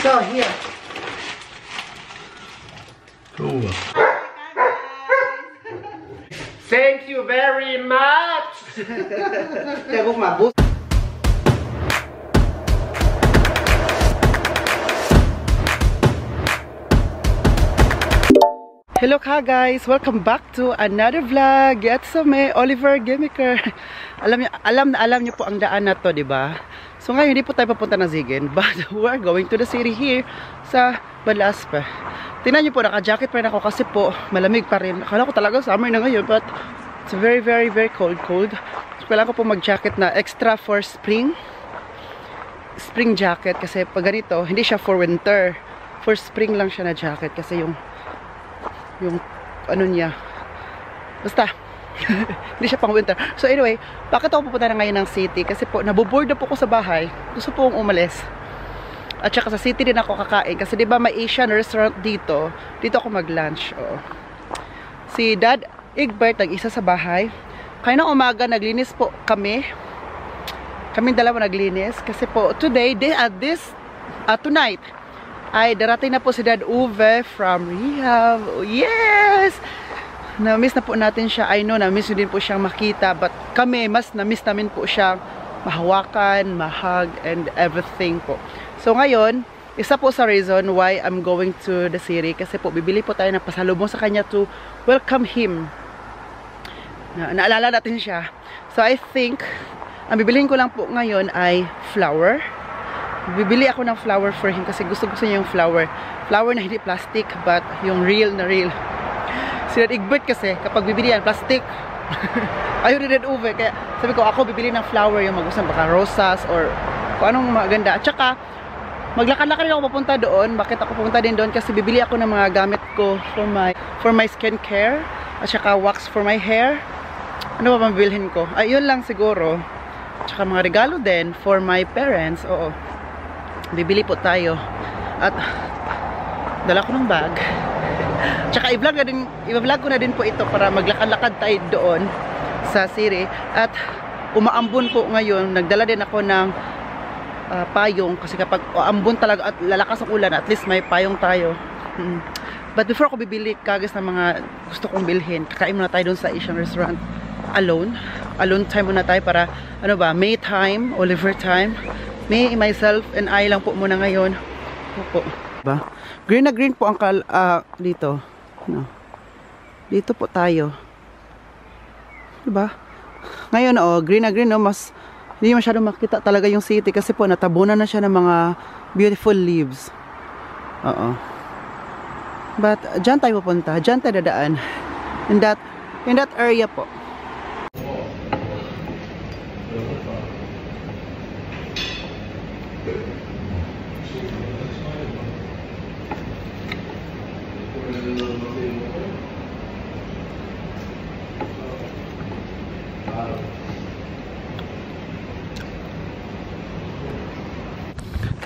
So, here. Cool. Thank you very much! Tagok mabus. Hello ka guys! Welcome back to another vlog. At sa may Oliver Gimiker. Alam niyo po ang daan na to, di ba? So ngayon hindi po tayo papunta na Zigen, but we're going to the city here sa Balaspa. Tingnan niyo po, naka-jacket pa rin ako kasi po malamig pa rin. Akala ko talaga summer na ngayon, but it's very cold. So, kailangan ko po mag-jacket na extra for spring jacket kasi pag ganito, hindi siya for winter. For spring lang siya na jacket kasi yung ano niya, basta hindi siya pang winter. So anyway, bakit ako pupunta na ngayon ng city? Kasi po, naboboard na po ko sa bahay. Gusto po akong umalis. At saka sa city din ako kakain. Kasi diba may Asian restaurant dito. Dito ako mag-lunch. Oo. Si Dad Egbert, nag-isa sa bahay. Kaya ng umaga, naglinis po kami. Kaming dalawa naglinis. Kasi po, today, tonight, ay darating na po si Dad Uwe from rehab. Yes! Na-miss na po natin siya. I know, na-miss din po siyang makita. But kami, mas na-miss namin po siyang mahawakan, mahug, and everything po. So ngayon, isa po sa reason why I'm going to the city. Kasi po, bibili po tayo ng pasalubong sa kanya to welcome him. Naalala natin siya. So I think, ang bibiliin ko lang po ngayon ay flower. Bibili ako ng flower for him kasi gusto niya yung flower. Flower na hindi plastic, but yung real na real. Si Dad Egbert kasi, kapag bibili yan, plastic. Ayaw ni Dad Uwe. Kaya sabi ko, ako bibili ng flower, yung magustuhan, baka rosas, or kung anong maganda. At saka, maglakad-lakad rin ako papunta doon. Bakit ako pupunta din doon? Kasi bibili ako ng mga gamit ko for my skincare. At saka wax for my hair. Ano ba mabilhin ko? Ayun lang siguro. At saka mga regalo din for my parents. Oo. Bibili po tayo. At dala ko ng bag. Tsaka i-vlog ko na din po ito para maglakad-lakad tayo doon sa city. At umaambon po ngayon, nagdala din ako ng payong kasi kapag ambon talaga at lalakas ang ulan, at least may payong tayo. But before ako bibili kagas ng mga gusto kong bilhin, kakain muna tayo doon sa Asian restaurant alone time muna tayo para ano ba, May time, Oliver time. Me, myself, and I lang po muna ngayon. Opo. Diba? Green na green po ang dito. No. Dito po tayo. Diba? Ngayon, green na green, no? Mas, hindi masyado makita talaga yung city kasi po, natabunan na siya ng mga beautiful leaves. Oo. But, dyan tayo pupunta. Dyan tayo dadaan. In that area po.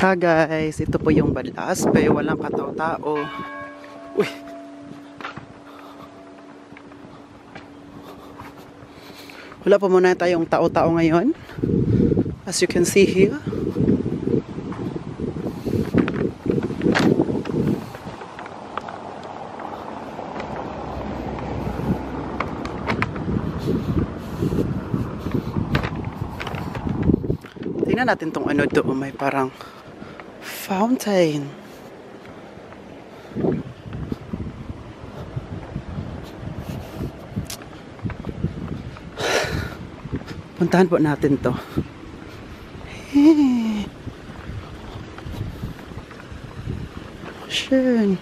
Guys, ito po yung Balaspa, walang katao-tao. Uy. Wala pa muna tayong tao-tao ngayon. As you can see here. Tingnan natin tong ano doon, may parang fountain. Puntahan po natin to. Hey. Schön.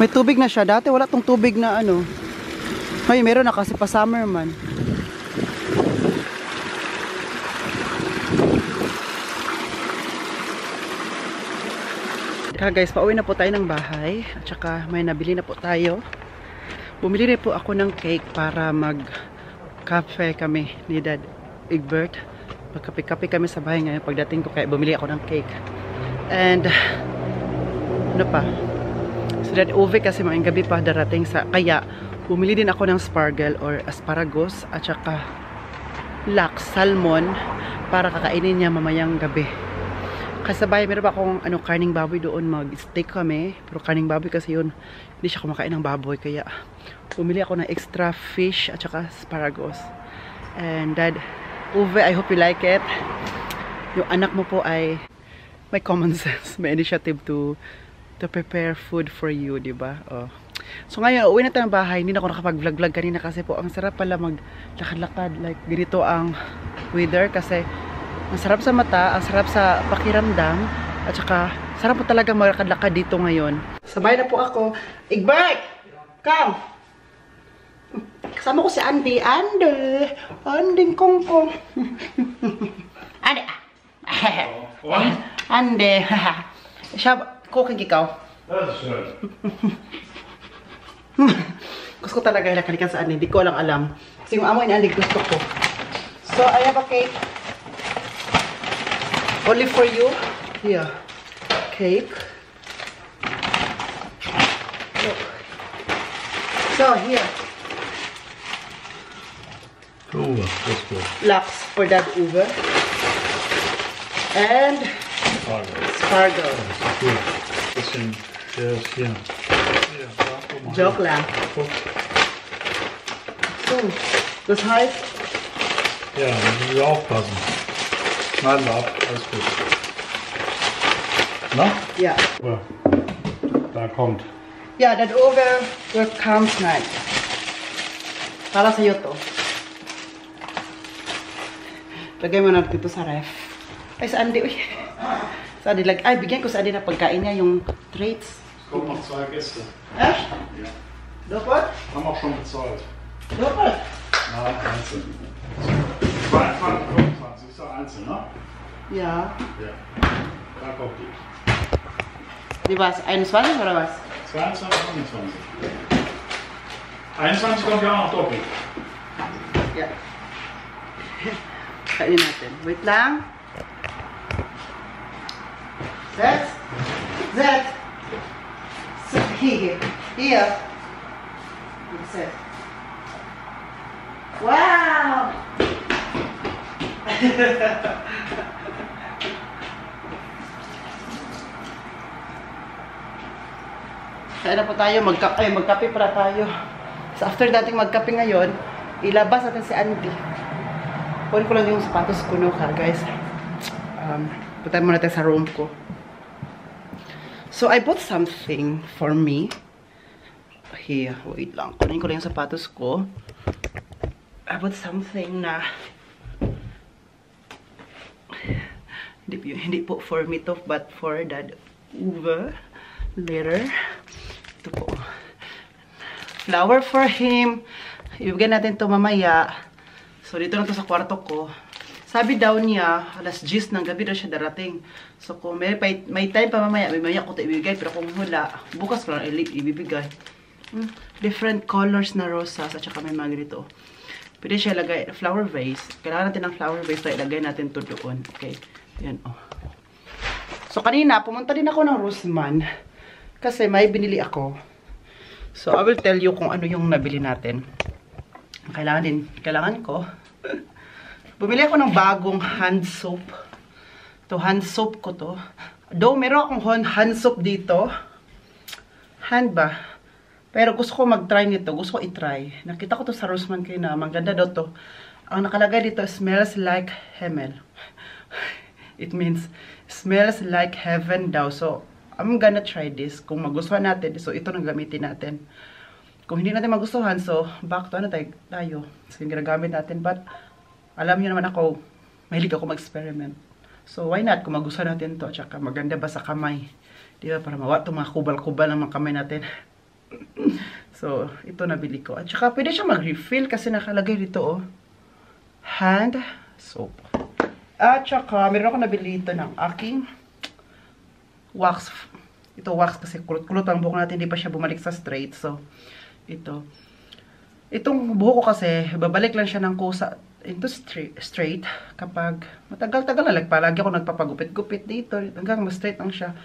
May tubig na siya. Dati wala tong tubig na ano. Ay, meron na kasi pa summer man. Guys, pauwi na po tayo ng bahay. At saka may nabili na po tayo. Bumili rin po ako ng cake para mag-cafe kami ni Dad Egbert. Magkape-kape kami sa bahay ngayon pagdating ko, kaya bumili ako ng cake. And Ano pa? So that uve kasi maayong gabi pa darating sa, kaya bumili din ako ng spargel or asparagus at saka lax, salmon para kakainin niya mamayang gabi. Kasabay, meron pa akong karning baboy doon, mag-steak kami, pero karning baboy kasi yun, hindi siya kumakain ng baboy, kaya bumili ako ng extra fish at saka asparagus. And that uve, I hope you like it. Yung anak mo po ay may common sense, may initiative to prepare food for you, diba? Oh. So ngayon, uwi na tayo ng bahay. Hindi na ako nakapag-vlog-vlog kanina kasi po ang sarap pala maglakad-lakad. Like, ganito ang weather kasi ang sarap sa mata, ang sarap sa pakiramdam, at saka sarap po talaga maglakad-lakad dito ngayon. Sabay na po ako. Igbert! Come! Kasama ko si Andy. Andy kongkong. Andy! Andy! Siya, cooking ikaw. Das ist schön. Gusto ko talaga hilakalikan sa Andy. Hindi ko alam. Kasi yung amoy ni Andy gusto ko. So, I have a cake. Only for you. Here. Cake. Look. So, here. Uwe, that's good. Lax for that Uwe. And spargel. Gut. Bisschen, hier. Hier, guck mal. Joke lang. Guck. So, das heißt, Ja, da müssen wir aufpassen. Schneiden wir ab, alles gut. Na? ja. Ja. Da kommt. Ja, that Uwe will come tonight. Para sa'yo to. Lagay mo natin ito sa ref. Ay, sa Andy, uy. Sa Andy, ay, bigyan ko sa Andy na pagkain niya, yung treats. Kommen noch 2 Gäste. Echt? Ja. Dapat? Haben auch schon bezahlt. Dapat? Nein, einzeln. 22, 25 ist ja einzeln, ne? Ja. Ja. Da kommt die. Di ba? 21 oder was? 22, 25. 21 kommt ja auch noch doppelt. Ja. Kainin natin. Wait lang. Set. Set. Set. Here. Here. Set. Wow! Kaya na po tayo, magkape para tayo. So after dating magkape ngayon, ilabas natin si Andy. Kunin ko lang yung sapatos ko, no, guys. Punta muna tayo sa room ko. So I bought something for me. Here, wait lang. Kunin ko lang yung sapatos ko. I bought something na hindi po for me to, but for that Uwe later. Ito po. Flower for him. Ibigay natin to mamaya. So, dito na to sa kwarto ko. Sabi daw niya, alas 10 ng gabi daw siya darating. So, kung may time pa mamaya, may ko ito ibigay. Pero kung wala, bukas ko lang ibibigay. Different colors na rosas. At saka may mga ganito. Pwede siya ilagay, flower vase. Kailangan natin ng flower vase na ilagay natin to doon. Okay. Yan, oh. So, kanina, pumunta din ako ng Rossmann. Kasi may binili ako. So, I will tell you kung ano yung nabili natin. Kailangan ko. Bumili ako ng bagong hand soap. To hand soap ko to. Though, meron akong hand soap dito. Hand ba? Pero gusto ko mag-try nito. Gusto ko i-try. Nakita ko to sa Rossmann kayo na. Maganda daw to. Ang nakalagay dito, smells like Himmel. It means, smells like heaven daw. So, I'm gonna try this. Kung magustuhan natin, so ito nang gamitin natin. Kung hindi natin magustuhan, so back to tayo. So, yung ginagamit natin. But, alam niyo naman ako, mahilig ako mag-experiment. So, why not? Kung magustuhan natin to, tsaka maganda ba sa kamay? Di ba? Para mawa itong mga kubal-kubal ng mga kamay natin. So, ito nabili ko. At saka, pwede siya mag-refill kasi nakalagay dito, oh. Hand soap. At saka, meron ako nabili ito ng aking wax. Ito wax kasi kulot-kulot ang buhok natin. Hindi pa siya bumalik sa straight. So, ito. Itong buhok ko kasi, babalik lang siya ng kusa into straight kapag matagal-tagal na. Palagi ako nagpapagupit-gupit dito. Hanggang ma-straight lang siya.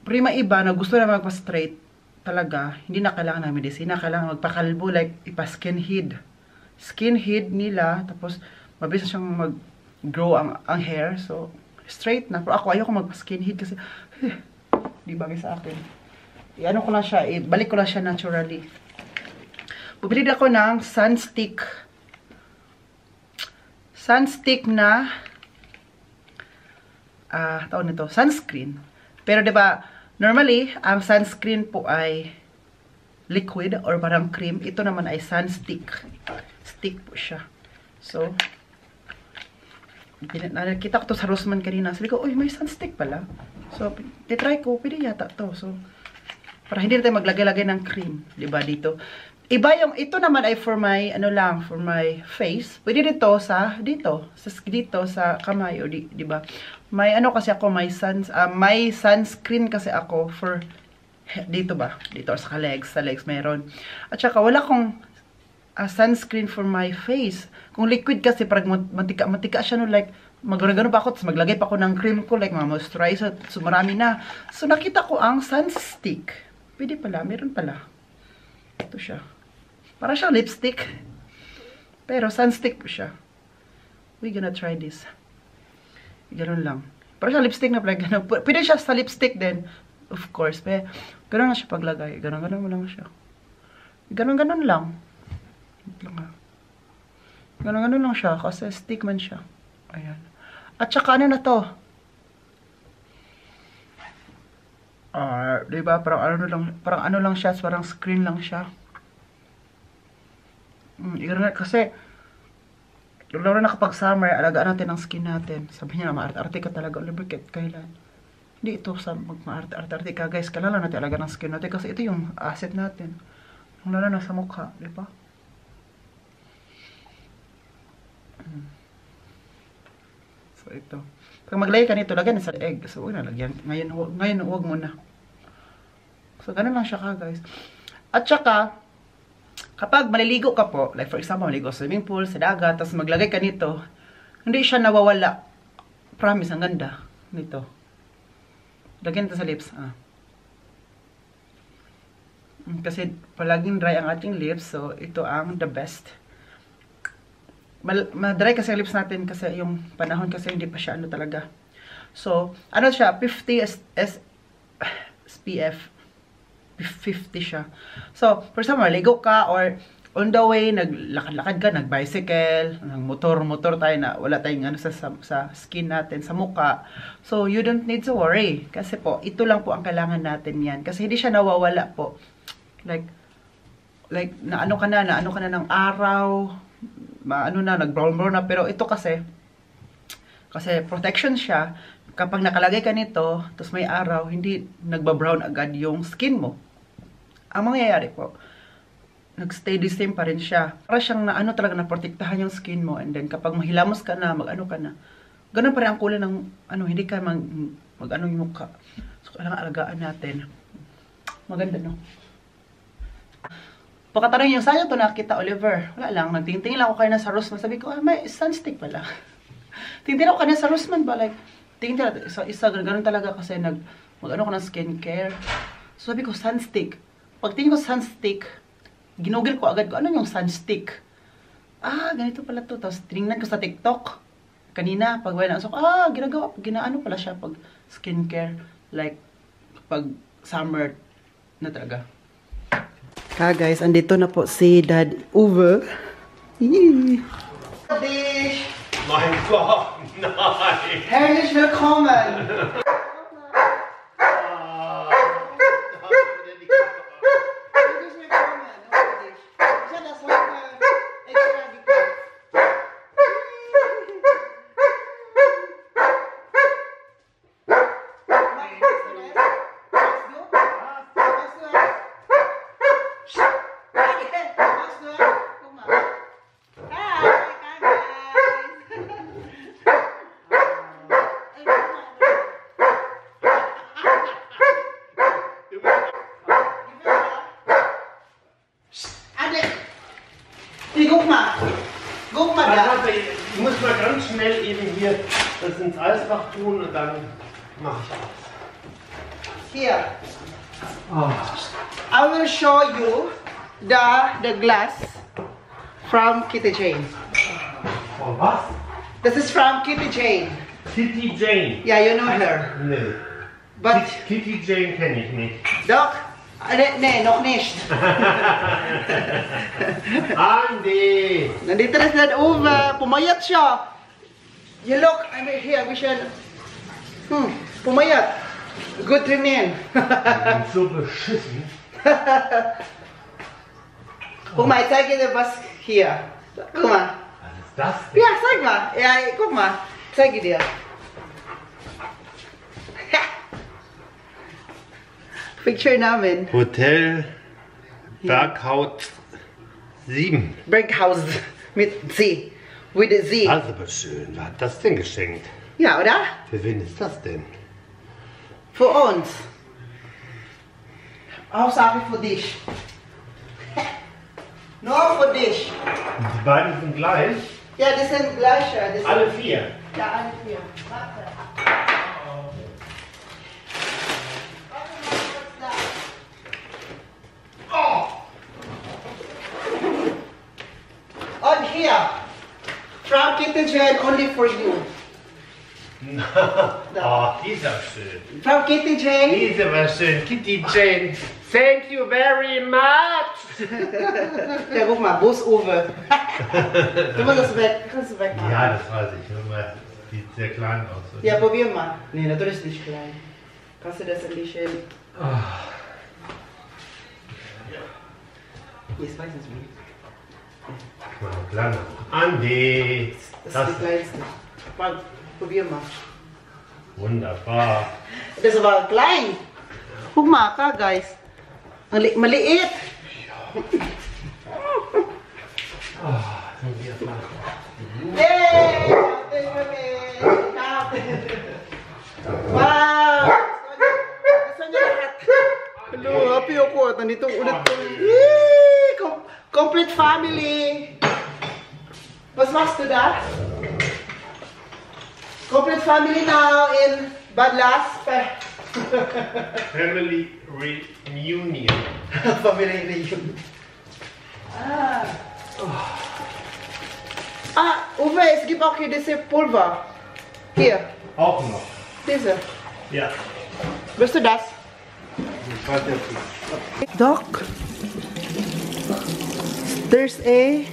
Pero yung mga iba na gusto na magpa-straight, talaga, hindi na kailangan ng medisina, kailangan magpakalbo, like, ipa-skin head. Skin head nila, tapos, mabilis na siyang mag-grow ang hair, so, straight na. Pero ako, ayoko magpa-skin head kasi, di bagay sa akin. I-ano ko lang siya, ibalik ko lang siya naturally. Bumili ako ng sunstick. Sunstick na, tawag nito, sunscreen. Pero, diba, normally, ang sunscreen po ay liquid or parang cream. Ito naman ay sunstick. Stick po siya. So, nakita ko to sa Rossmann kanina. Sabi ko, uy, may sunstick pala. So, titry ko. Pwede yata to. So, para hindi na tayo maglagay-lagay ng cream. Diba dito? Iba yung, ito naman ay for my, ano lang, for my face. Pwede dito sa, dito sa kamay. O diba? May ano kasi ako, may sunscreen kasi ako for, dito ba? Dito sa legs meron. At saka wala akong sunscreen for my face. Kung liquid kasi, parang matika siya no, like, magano pa ako, tapos maglagay pa ako ng cream ko, like, moisturizer, so marami na. So, nakita ko ang sunstick. Pwede pala, meron pala. Ito siya. Para siyang lipstick. Pero, sunstick po siya. We gonna try this. Ganun lang. Para siyang lipstick na pala. Ganun. Pwede siya sa lipstick din. Of course. Pero, ganun na siya paglagay. Ganun mo lang siya. Ganun lang. Ganun lang siya. Kasi stick man siya. Ayan. At saka ano na to? Diba? Parang ano lang siya. Parang screen lang siya. Kasi, lalo na kapag summer, alagaan natin ang skin natin. Sabi niya na, maarte-arte ka talaga. Lubricate, kailan? Hindi ito sa maarte-arte ka, guys. Kailangan natin alagaan ang skin natin. Kasi ito yung asset natin. Lalo na sa mukha, di ba? So, ito. Pag maglagay ka nito, lagyan sa egg. So, huwag na lagyan. Ngayon, huwag muna. So, ganun lang siya ka, guys. At saka, kapag maliligo ka po, like for example, maligo sa swimming pool, sa dagat, tapos maglagay ka nito, hindi siya nawawala. Promise, ang ganda. Nito. Lagyan ito sa lips. Kasi palaging dry ang ating lips, so ito ang the best. Madry kasi ang lips natin kasi yung panahon kasi hindi pa siya ano talaga. So, ano siya, 50 SPF. 50 siya. So, for example, ligo ka or on the way, naglakad-lakad ka, nag-bicycle, motor tayo na wala tayong ano sa skin natin, sa muka. So, you don't need to worry. Kasi po, ito lang po ang kailangan natin yan. Kasi hindi siya nawawala po. Like naano ka na ng araw, nag-brown na, pero ito kasi protection siya. Kapag nakalagay ka nito, tapos may araw, hindi nagba-brown agad yung skin mo. Ang mangyayari po, nag-stay the same pa rin siya. Para siyang talaga naprotektahan yung skin mo, and then kapag mahilamos ka na, mag-ano ka na, ganun pa rin ang kulay ng, hindi ka mag-ano yung mukha. So, kailangan alagaan natin. Maganda, no? Pagkatanong yung saan ito nakita, Oliver? Wala lang, nagtingin lang ako kayo na sa Rossmann. Sabi ko, may sunstick pala. Tingin ako kayo na sa Rossmann ba? Like, tingin talaga, isa, ganun talaga kasi mag-ano ko ng skincare. So, sabi ko, sunstick. Pag tingin ko sunstick, ginugil ko agad ko, ano yung sunstick? Ganito pala to. Tapos, tinignan ko sa TikTok. Kanina, pag wala, so, ginaano pala siya pag skincare. Like, pag summer na talaga. Guys, andito na po si Dad Uwe. Mein Gott, nein! Herzlich willkommen! Guck mal da. Du musst mal ganz schnell eben hier das ins Eisfach tun und dann mach ich das. Here. Oh. I will show you the glass from Kitty Jane. Oh, was? This is from Kitty Jane. Kitty Jane. Yeah, you know her. Nee. But Kitty Jane kenne ich nicht. Doc, nee, noch nicht. Andy! Nandito na sila Uwe. Pumayat siya. You look, I mean, here, we should... pumayat. Good trainin. So beschissen. Guck mal, ich zeige dir was hier. Guck mal. Was ist das denn? Ja, zeig mal. Ja, guck mal. Ich zeige dir. Picture namin. Hotel Berghaus 7. Berghaus mit Z. With a Z. Das ist aber schön. Wer hat das denn geschenkt? Ja, oder? Für wen ist das denn? Für uns. Hauptsache für dich. Nur für dich. Die beiden sind gleich? Ja, die sind gleich. Alle 4? Ja, alle 4. Warte. On here, from Kitty Jane, only for you. Oh, die ist ja schön. From Kitty Jane. Die ist aber schön. Kitty Jane. Thank you very much. Ja, guck mal, wo ist Uwe? Du musst das weg. Kannst du wegmachen? Ja, das weiß ich. Aber sieht sehr klein aus. Oder? Ja, probier mal. Nee, natürlich nicht klein. Kannst du das ein bisschen... Jetzt weiß ich es nicht. Mal kleiner. Andi. Das ist die kleinste. Mal, probier mal. Wunderbar. Das ist aber klein. Guck mal, ka guys. Maliit. Yay! Wow! Gusto niya lahat. Hello, happy ako. Nandito ulit ko. Complete family. Was machst du da? Complete family now in Badlas. Family reunion. Family reunion. Uwe, es gibt auch hier diese Pulver. Hier, Auch noch. diese. Ja. Willst du das? Ich weiß jetzt nicht. Doc, there's a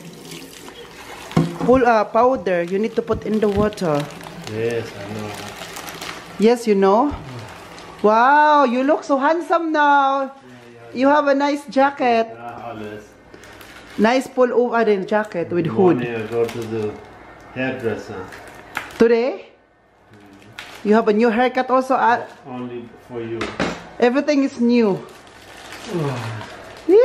powder you need to put in the water. Yes, I know. Yes, you know? Wow, you look so handsome now. You have a nice jacket. Ja, alles. Nice pullover jacket with hood. Morning I go to the hairdresser. Today, you have a new haircut also. Only for you. Everything is new. Yeah!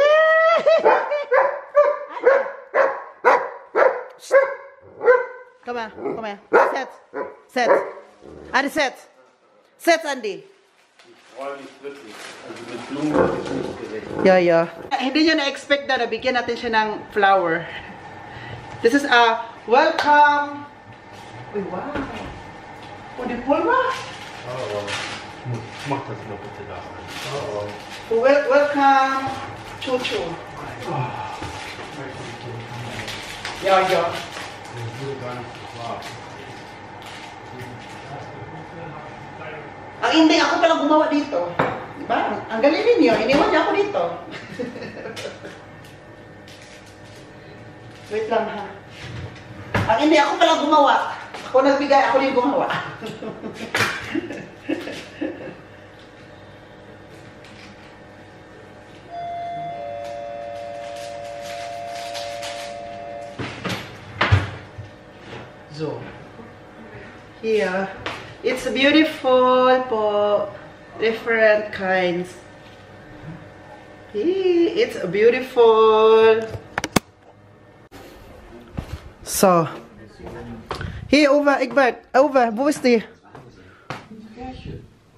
Come on, come on. Set. Set. Andy, set. Set, Andy. Freundlich wirklich. Also mit Blumen habe ich nicht gerechnet. Yeah, yeah. Hindi nyo na-expect na nabigyan natin siya ng flower. This is a welcome. Uy, wow. Oh, die Pulver? Oh, mach das mal bitte da rein. Oh. Welcome. Chuchu. Ja, ja. Ang hindi, ako palang gumawa dito. Diba? Ang galing ninyo, iniwan niyo ako dito. Wait lang ha. Ang hindi, ako palang gumawa. Ako nagbigay, ako din gumawa. So, here, it's beautiful po, different kinds. It's beautiful. So, hier, Uwe, Egbert, Uwe, wo ist die?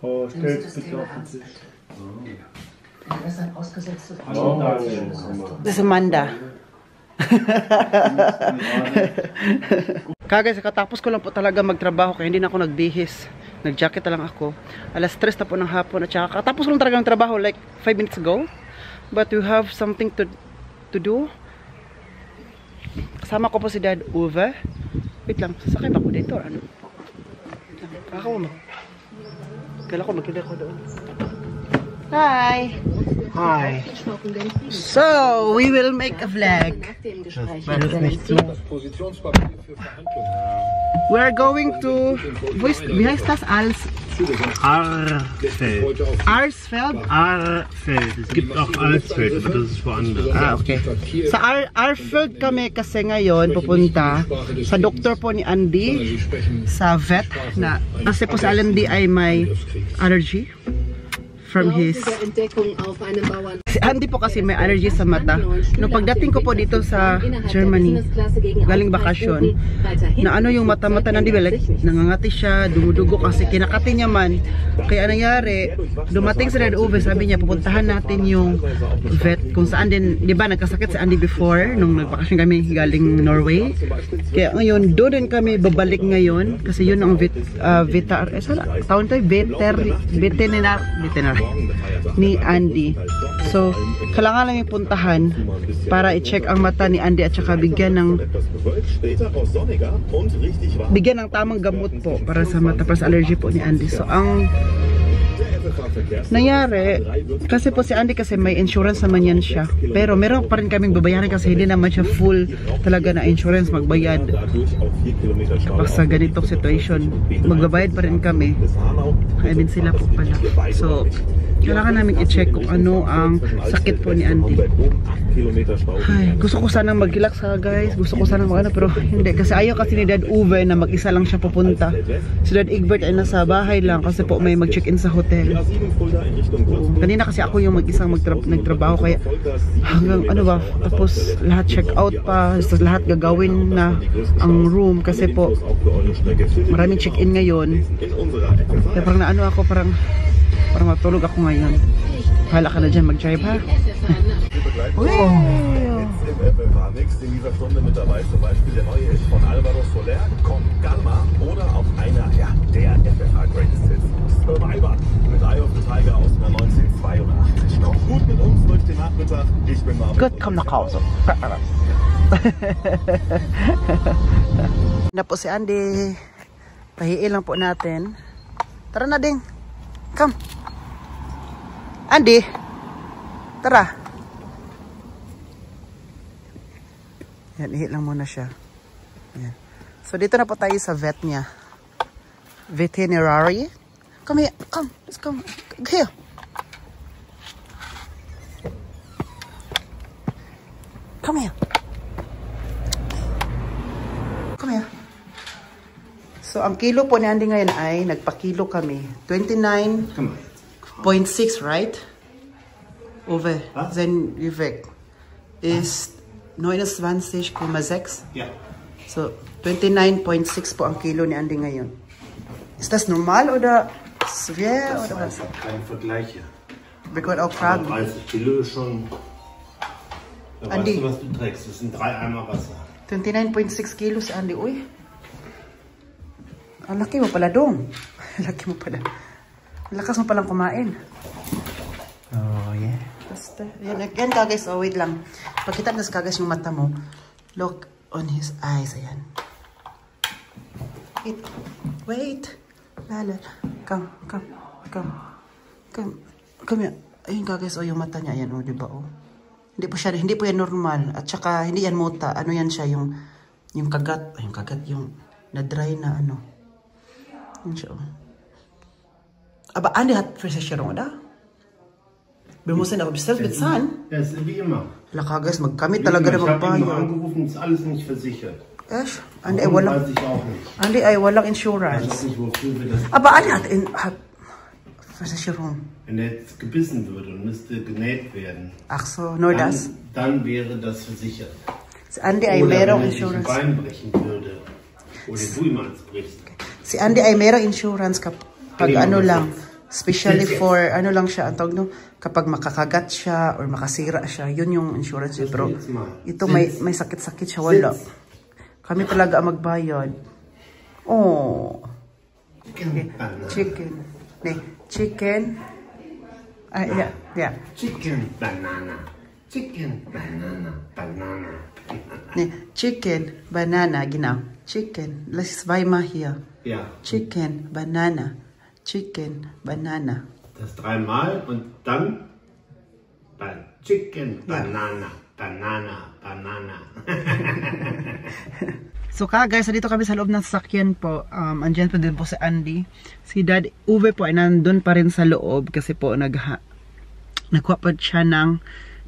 Oh, stellt bitte auf den Tisch. Das ist ein ausgesetztes Oh, Das ist Amanda. Kagay, katapos ko lang po talaga magtrabaho kaya hindi na ako nagbihis. Nag-jacket na lang ako. Alas 3 na po ng hapon at saka katapos ko lang talaga ng trabaho like 5 minutes ago. But we have something to do. Kasama ko po si Dad Uwe. Wait lang, sasakay ba ko dito? Ano? Kala ko magkita ko doon. Hi! Hi. So, we will make a vlog. We are going to... Wie heißt das? Ahrfeld. Arsfeld? Ahrfeld. Es gibt auch Alsfeld, aber das ist woanders. Okay. Sa Ahrfeld kami kasi ngayon pupunta sa doktor po ni Andy sa vet na kasi po si Andy ay may allergy from his... Si Andy po kasi may allergy sa mata. Nung pagdating ko po dito sa Germany, galing bakasyon, na ano yung mata-mata ng Andy, like, nangangati siya, dumudugo kasi kinakati niya man. Kaya nangyari, dumating si Dad Uwe, sabi niya, pupuntahan natin yung vet kung saan din, di ba nagkasakit si Andy before, nung nagbakasyon kami galing Norway. Kaya ngayon, doon din kami babalik ngayon, kasi yun ang veterinary ni Andy. So, kailangan namin puntahan para i-check ang mata ni Andy at saka bigyan ng tamang gamot po para sa mata, para sa allergy po ni Andy. So, ang nangyari, kasi po si Andy kasi may insurance naman yan siya. Pero meron pa rin kaming babayaran kasi hindi naman siya full talaga na insurance magbayad. Kapag sa ganitong situation, magbabayad pa rin kami. Kaya din sila po pala. So, kailangan namin i-check kung ano ang sakit po ni Andy. Ay, gusto ko sanang mag-relax ha guys. Gusto ko sanang mag-ano pero hindi. Kasi ayaw kasi ni Dad Uwe na mag-isa lang siya pupunta. Si Dad Egbert ay nasa bahay lang kasi po may mag-check-in sa hotel. Kanina kasi ako yung mag-isang nagtrabaho kaya hanggang ano ba, tapos lahat check out pa, tapos lahat gagawin na ang room kasi po maraming check-in ngayon. Kaya parang naano ako, parang matulog ako ngayon. Hala ka na dyan mag-drive ha. In dieser Stunde mit dabei zum Beispiel der neue Hit von Alvaro Soler, Con Calma oder auch einer der FFH Greatest Hits, Survivor mit Eye of the Tiger aus dem Jahr 1982. Kommt gut mit uns durch den Nachmittag. Ich bin mal Gut, komm nach Hause. Na po si Andy. Pahiin lang po natin. Tara na ding. Come. Andy. Tara. Yan, ihit lang muna siya. Yan. So, dito na po tayo sa vet niya. Veterinary. Come here. Come. Let's come. Here. Come here. Come here. So, ang kilo po ni Andy ngayon ay nagpakilo kami. 29.6, right? Over. Then, Vivek is 29,6. Ja. So, 29.6 po ang kilo ni Andy ngayon. Ist das normal oder schwer oder was? Kein Vergleich hier. Wir können auch fragen. 30 Kilo ist schon... Da Andi. weißt du, was du trägst. Das sind 3 Eimer Wasser. 29.6 kilo si Andy. Uy. Ang laki mo pala dong. Ang laki mo pala. Ang lakas mo palang kumain. Oh, yeah. Basta. Yan, again, kagais. Oh, wait lang. Pagkita na sa kagais yung mata mo, look on his eyes. Ayan. Wait. Wait. Lala. Come. Come here. Ayun, kagais. Oh, yung mata niya. Ayan, oh, diba, oh. Hindi po yan normal. At saka, hindi yan mota. Ano yan siya, yung kagat. Yung kagat, yung na-dry na ano. Yan siya, oh. Aber Andi hat Versicherung, oder? Wir müssen aber bestellt bezahlen. Ja, ist wie immer. Wala kagas, kami talaga na Ich habe ihn magbayad. mal angerufen, ist alles nicht versichert. Yes. Andi ay Warum, walang, weiß ich auch nicht. Andi ay walang Ich weiß insurance. nicht, wofür wir das... Aber Andi hat Versicherung. Wenn er jetzt gebissen würde und müsste genäht werden, Ach so, nur das. dann wäre das versichert. Si Andi ay Oder merong wenn er sich ein insurance. Bein brechen würde, oder du ihm eins brichst. Si Andi ay merong insurance kapag ano lang. Especially for, ano lang siya, ang tawag no, kapag makakagat siya or makasira siya, yun yung insurance niya. Pero ito may sakit-sakit siya, wala. Kami talaga ang magbayad. Oh. Okay. Chicken. Chicken. Yeah. Chicken banana. Chicken banana. Banana. Chicken banana, genau. Chicken. Let's zweimal hier. Ja. Chicken banana. Chicken banana. Das dreimal und dann Chicken banana. Banana. So guys, dito kami sa loob ng sasakyan po. Andyan pa din po si Andy. Si Dad Uwe po ay nandun pa rin sa loob kasi po nagkuha pa siya ng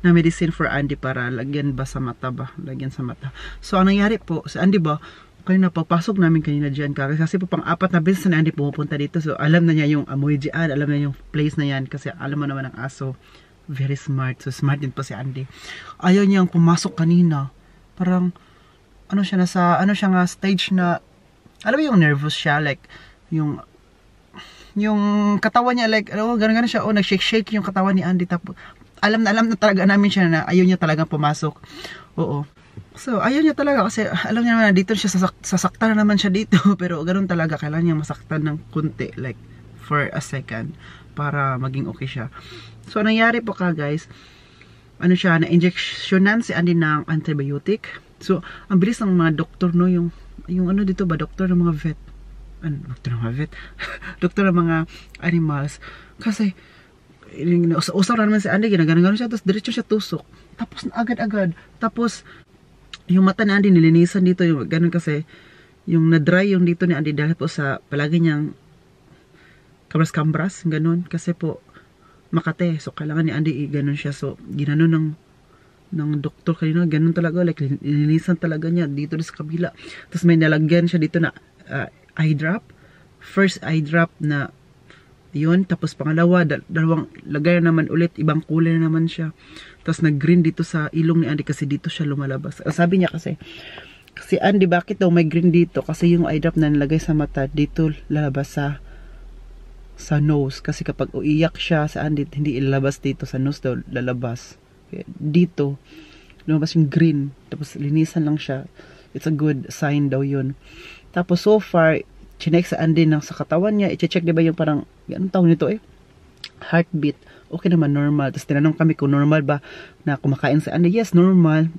medicine for Andy para lagyan ba sa mata ba? Lagyan sa mata. So ang nangyari po, si Andy ba, kanina pagpasok namin kanina dyan kasi po pang-apat na beses na Andy pumupunta dito. So alam na niya yung amoy dyan, alam na yung place na yan kasi alam mo naman ang aso. Very smart. So smart din po si Andy. Ayaw niyang pumasok kanina. Parang ano siya nga stage na alam mo yung nervous siya, like yung katawan niya, like ganun siya, nag-shake yung katawan ni Andy, tapos alam na talaga namin siya na ayaw niya talagang pumasok. Oo. So ayaw niya talaga kasi alam niya naman na dito siya sasaktan na naman siya dito pero ganun talaga, kailangan niya masaktan ng kunti, like for a second para maging okay siya. So nangyari po guys, na-injectionan si Andy ng antibiotic. So, ang bilis ng mga doktor, no, yung ano dito ba, doktor ng mga vet. Doktor ng mga vet? Doktor ng mga animals. Kasi, usap na naman si Andy, ginagano siya, tapos diretso siya tusok. Tapos, agad-agad. Tapos, yung mata ni Andy, nilinisan dito, yung ganun kasi, yung na-dry yung dito ni Andy dahil po sa palagi niyang kambras-kambras, ganun. Kasi po, Makate. So, kailangan ni Andy, ganun siya. So, ginanon ng doktor kanina, ganun talaga, like nilinisan talaga niya dito sa kabila. Tapos may nalagyan siya dito na eye drop. First eye drop na yun, tapos pangalawa, dalawang lagay na naman ulit, ibang kulay na naman siya. Tapos nag-green dito sa ilong ni Andy kasi dito siya lumalabas. Sabi niya kasi Andy, bakit daw may green dito? Kasi yung eye drop na nilagay sa mata, dito lalabas sa nose. Kasi kapag uiyak siya sa Andy, hindi ilalabas dito sa nose daw, lalabas. Dito lumabas yung green, tapos linisan lang siya. It's a good sign daw yun. Tapos so far chinek sa Andy sa katawan niya, i-check diba yung parang anong tawag nito heartbeat, okay naman, normal. Tapos tinanong kami kung normal ba na kumakain sa Andy. Yes, normal,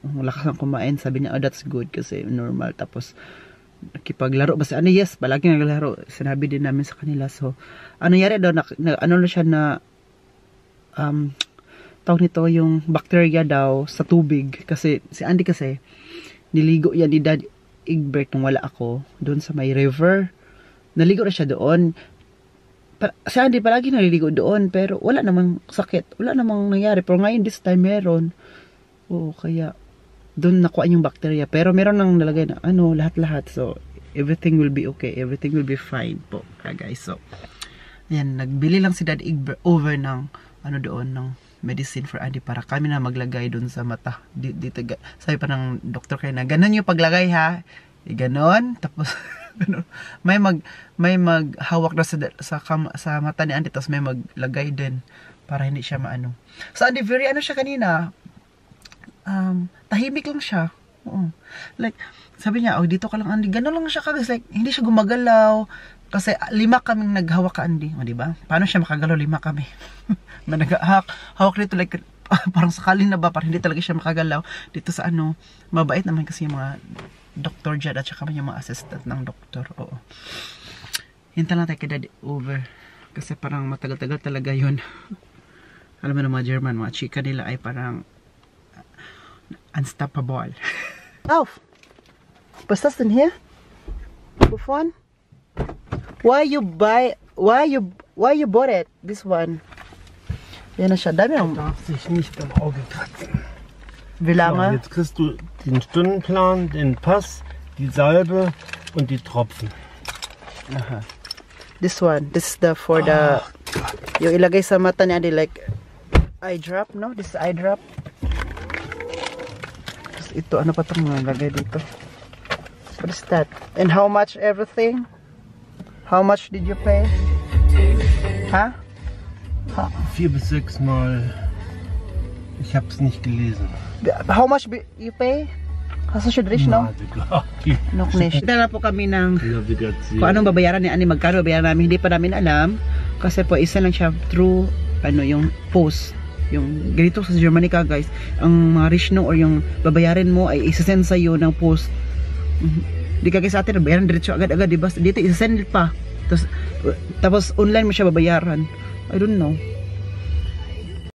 lakas ang kumain. Sabi niya, that's good kasi normal. Tapos nakipaglaro ba si Andy? Yes, palagi naglaro. Sinabi din namin sa kanila. So ano nangyari daw, ano na siya na tawag nito, yung bacteria daw sa tubig. Kasi si Andy kasi niligo yan ni Dad Egbert nung wala ako doon sa may river. Naligo na siya doon. Si Andy palagi naliligo doon pero wala namang sakit, wala namang nangyari. Pero ngayon this time meron. Oo, kaya doon nakuha yung bacteria. Pero meron nang nalagay na lahat-lahat. So everything will be okay, everything will be fine po guys. So yan, nagbili lang si Dad Egbert over ng doon ng medicine for Andy para kami na maglagay dun sa mata. Dito, sabi pa ng doktor kayo na ganun yung paglagay ha. Ganon. Tapos may maghawak na sa mata ni Andy, tapos may maglagay din para hindi siya maano. So Andy, very siya kanina. Tahimik lang siya. Like, sabi niya, dito ka lang Andy. Ganon lang siya kasi like, hindi siya gumagalaw. Kasi 5 kaming naghawak ka Andy. O diba? Paano siya makagalaw? 5 kami. Hawak dito like parang sakali na ba, parang hindi talaga siya makagalaw. Dito sa mabait naman kasi yung mga doktor dyan at saka yung mga assistant ng doktor. Oo. Hinta lang tayo kay Daddy over. Kasi parang matagal-tagal talaga yun. Alam mo na mga German, mga chika nila ay parang unstoppable. Auf! Was ist das denn hier? Wovon? Why you bought it? This one. Yan na siya. Dami Du darfst dich nicht am Auge kratzen. Wie lange? So, jetzt kriegst du den Stundenplan, den Pass, die Salbe und die Tropfen. Aha. This one. This is for the... Yung ilagay sa mata niya, like eye drop, no? This is eye drop. Tapos ito, ano pa itong nalagay dito? What is that? And how much everything? How much did you pay? Huh? 4 bis 6 Mal. Ich habe es nicht gelesen. How much you pay? Kaso siya Drish, no? klar. Die Nok nish. Kita na po kami ng Navigation. kung anong babayaran ni Ani, magkano babayaran namin, hindi pa namin alam. Kasi po, isa lang siya through, yung post. Yung ganito sa Germany ka, guys. Ang mga Richno or yung babayaran mo ay isasend sa'yo ng post. Di ka guys sa atin, bayaran diretso agad-agad, diba? Dito isasend pa. Tapos online mo siya babayaran. I don't know.